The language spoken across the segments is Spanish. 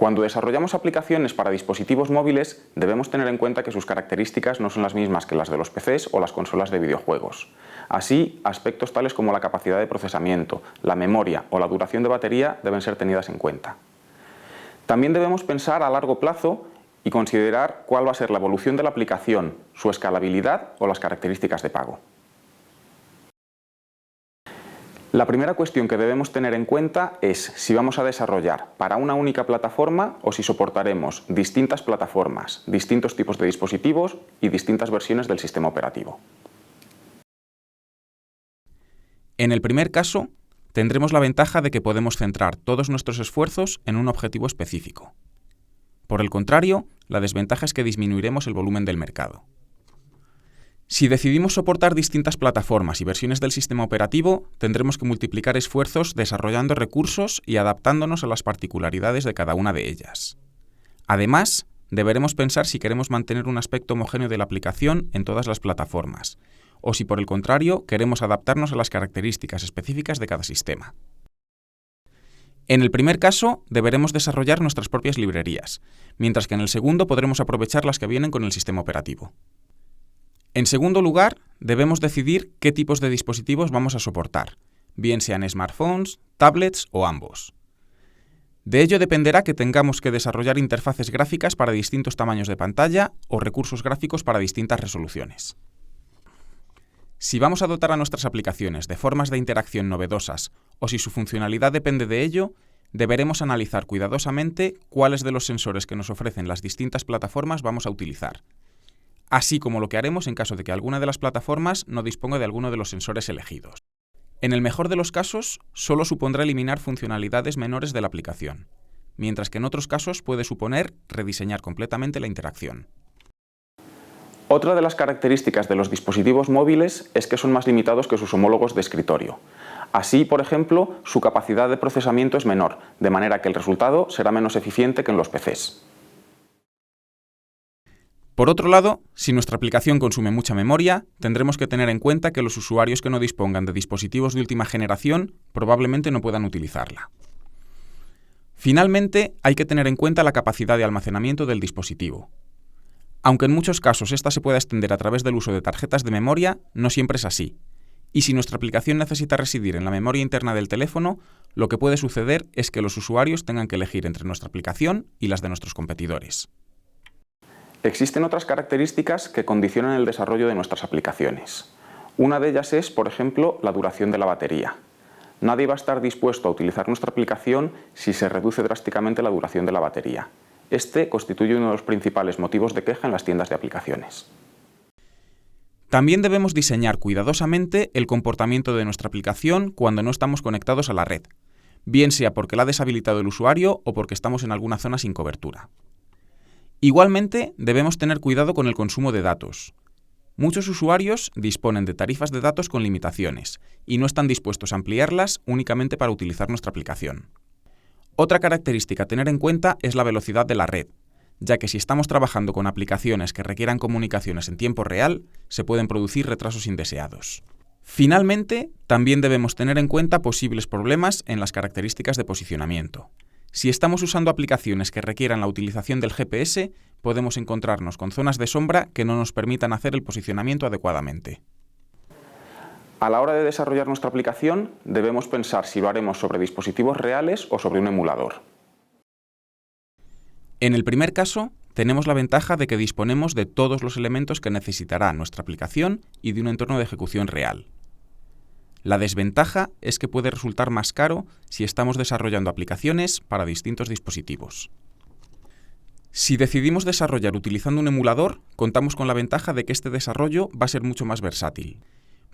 Cuando desarrollamos aplicaciones para dispositivos móviles, debemos tener en cuenta que sus características no son las mismas que las de los PCs o las consolas de videojuegos. Así, aspectos tales como la capacidad de procesamiento, la memoria o la duración de batería deben ser tenidas en cuenta. También debemos pensar a largo plazo y considerar cuál va a ser la evolución de la aplicación, su escalabilidad o las características de pago. La primera cuestión que debemos tener en cuenta es si vamos a desarrollar para una única plataforma o si soportaremos distintas plataformas, distintos tipos de dispositivos y distintas versiones del sistema operativo. En el primer caso, tendremos la ventaja de que podemos centrar todos nuestros esfuerzos en un objetivo específico. Por el contrario, la desventaja es que disminuiremos el volumen del mercado. Si decidimos soportar distintas plataformas y versiones del sistema operativo, tendremos que multiplicar esfuerzos desarrollando recursos y adaptándonos a las particularidades de cada una de ellas. Además, deberemos pensar si queremos mantener un aspecto homogéneo de la aplicación en todas las plataformas, o si por el contrario queremos adaptarnos a las características específicas de cada sistema. En el primer caso, deberemos desarrollar nuestras propias librerías, mientras que en el segundo podremos aprovechar las que vienen con el sistema operativo. En segundo lugar, debemos decidir qué tipos de dispositivos vamos a soportar, bien sean smartphones, tablets o ambos. De ello dependerá que tengamos que desarrollar interfaces gráficas para distintos tamaños de pantalla o recursos gráficos para distintas resoluciones. Si vamos a dotar a nuestras aplicaciones de formas de interacción novedosas o si su funcionalidad depende de ello, deberemos analizar cuidadosamente cuáles de los sensores que nos ofrecen las distintas plataformas vamos a utilizar, así como lo que haremos en caso de que alguna de las plataformas no disponga de alguno de los sensores elegidos. En el mejor de los casos, solo supondrá eliminar funcionalidades menores de la aplicación, mientras que en otros casos puede suponer rediseñar completamente la interacción. Otra de las características de los dispositivos móviles es que son más limitados que sus homólogos de escritorio. Así, por ejemplo, su capacidad de procesamiento es menor, de manera que el resultado será menos eficiente que en los PCs. Por otro lado, si nuestra aplicación consume mucha memoria, tendremos que tener en cuenta que los usuarios que no dispongan de dispositivos de última generación probablemente no puedan utilizarla. Finalmente, hay que tener en cuenta la capacidad de almacenamiento del dispositivo. Aunque en muchos casos esta se pueda extender a través del uso de tarjetas de memoria, no siempre es así. Y si nuestra aplicación necesita residir en la memoria interna del teléfono, lo que puede suceder es que los usuarios tengan que elegir entre nuestra aplicación y las de nuestros competidores. Existen otras características que condicionan el desarrollo de nuestras aplicaciones. Una de ellas es, por ejemplo, la duración de la batería. Nadie va a estar dispuesto a utilizar nuestra aplicación si se reduce drásticamente la duración de la batería. Este constituye uno de los principales motivos de queja en las tiendas de aplicaciones. También debemos diseñar cuidadosamente el comportamiento de nuestra aplicación cuando no estamos conectados a la red, bien sea porque la ha deshabilitado el usuario o porque estamos en alguna zona sin cobertura. Igualmente, debemos tener cuidado con el consumo de datos. Muchos usuarios disponen de tarifas de datos con limitaciones y no están dispuestos a ampliarlas únicamente para utilizar nuestra aplicación. Otra característica a tener en cuenta es la velocidad de la red, ya que si estamos trabajando con aplicaciones que requieran comunicaciones en tiempo real, se pueden producir retrasos indeseados. Finalmente, también debemos tener en cuenta posibles problemas en las características de posicionamiento. Si estamos usando aplicaciones que requieran la utilización del GPS, podemos encontrarnos con zonas de sombra que no nos permitan hacer el posicionamiento adecuadamente. A la hora de desarrollar nuestra aplicación, debemos pensar si lo haremos sobre dispositivos reales o sobre un emulador. En el primer caso, tenemos la ventaja de que disponemos de todos los elementos que necesitará nuestra aplicación y de un entorno de ejecución real. La desventaja es que puede resultar más caro si estamos desarrollando aplicaciones para distintos dispositivos. Si decidimos desarrollar utilizando un emulador, contamos con la ventaja de que este desarrollo va a ser mucho más versátil.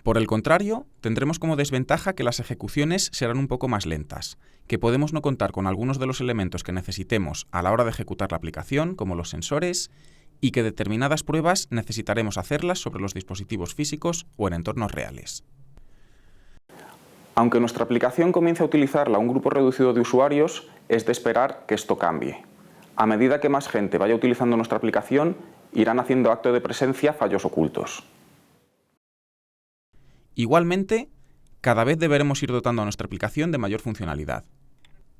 Por el contrario, tendremos como desventaja que las ejecuciones serán un poco más lentas, que podemos no contar con algunos de los elementos que necesitemos a la hora de ejecutar la aplicación, como los sensores, y que determinadas pruebas necesitaremos hacerlas sobre los dispositivos físicos o en entornos reales. Aunque nuestra aplicación comience a utilizarla un grupo reducido de usuarios, es de esperar que esto cambie. A medida que más gente vaya utilizando nuestra aplicación, irán haciendo acto de presencia fallos ocultos. Igualmente, cada vez deberemos ir dotando a nuestra aplicación de mayor funcionalidad.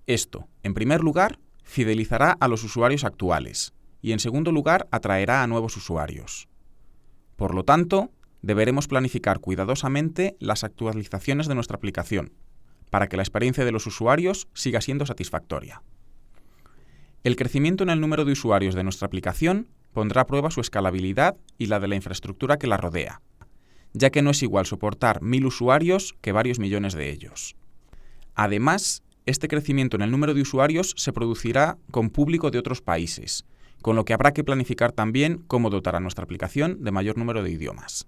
Esto, en primer lugar, fidelizará a los usuarios actuales y, en segundo lugar, atraerá a nuevos usuarios. Por lo tanto, deberemos planificar cuidadosamente las actualizaciones de nuestra aplicación para que la experiencia de los usuarios siga siendo satisfactoria. El crecimiento en el número de usuarios de nuestra aplicación pondrá a prueba su escalabilidad y la de la infraestructura que la rodea, ya que no es igual soportar 1000 usuarios que varios millones de ellos. Además, este crecimiento en el número de usuarios se producirá con público de otros países, con lo que habrá que planificar también cómo dotar a nuestra aplicación de mayor número de idiomas.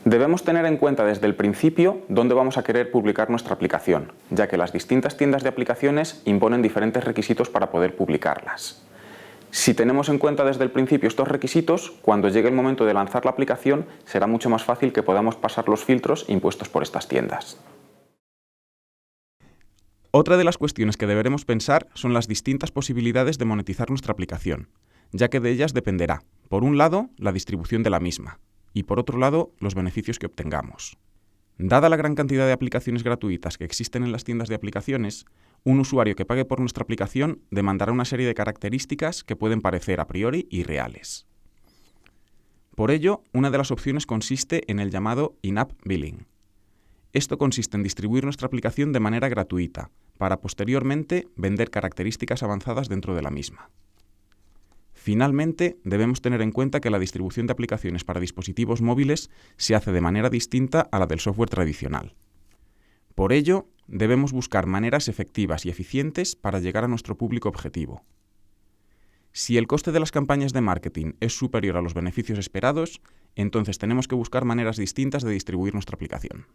Debemos tener en cuenta desde el principio dónde vamos a querer publicar nuestra aplicación, ya que las distintas tiendas de aplicaciones imponen diferentes requisitos para poder publicarlas. Si tenemos en cuenta desde el principio estos requisitos, cuando llegue el momento de lanzar la aplicación será mucho más fácil que podamos pasar los filtros impuestos por estas tiendas. Otra de las cuestiones que deberemos pensar son las distintas posibilidades de monetizar nuestra aplicación, ya que de ellas dependerá, por un lado, la distribución de la misma, y por otro lado, los beneficios que obtengamos. Dada la gran cantidad de aplicaciones gratuitas que existen en las tiendas de aplicaciones, un usuario que pague por nuestra aplicación demandará una serie de características que pueden parecer a priori irreales. Por ello, una de las opciones consiste en el llamado in-app billing. Esto consiste en distribuir nuestra aplicación de manera gratuita, para posteriormente vender características avanzadas dentro de la misma. Finalmente, debemos tener en cuenta que la distribución de aplicaciones para dispositivos móviles se hace de manera distinta a la del software tradicional. Por ello, debemos buscar maneras efectivas y eficientes para llegar a nuestro público objetivo. Si el coste de las campañas de marketing es superior a los beneficios esperados, entonces tenemos que buscar maneras distintas de distribuir nuestra aplicación.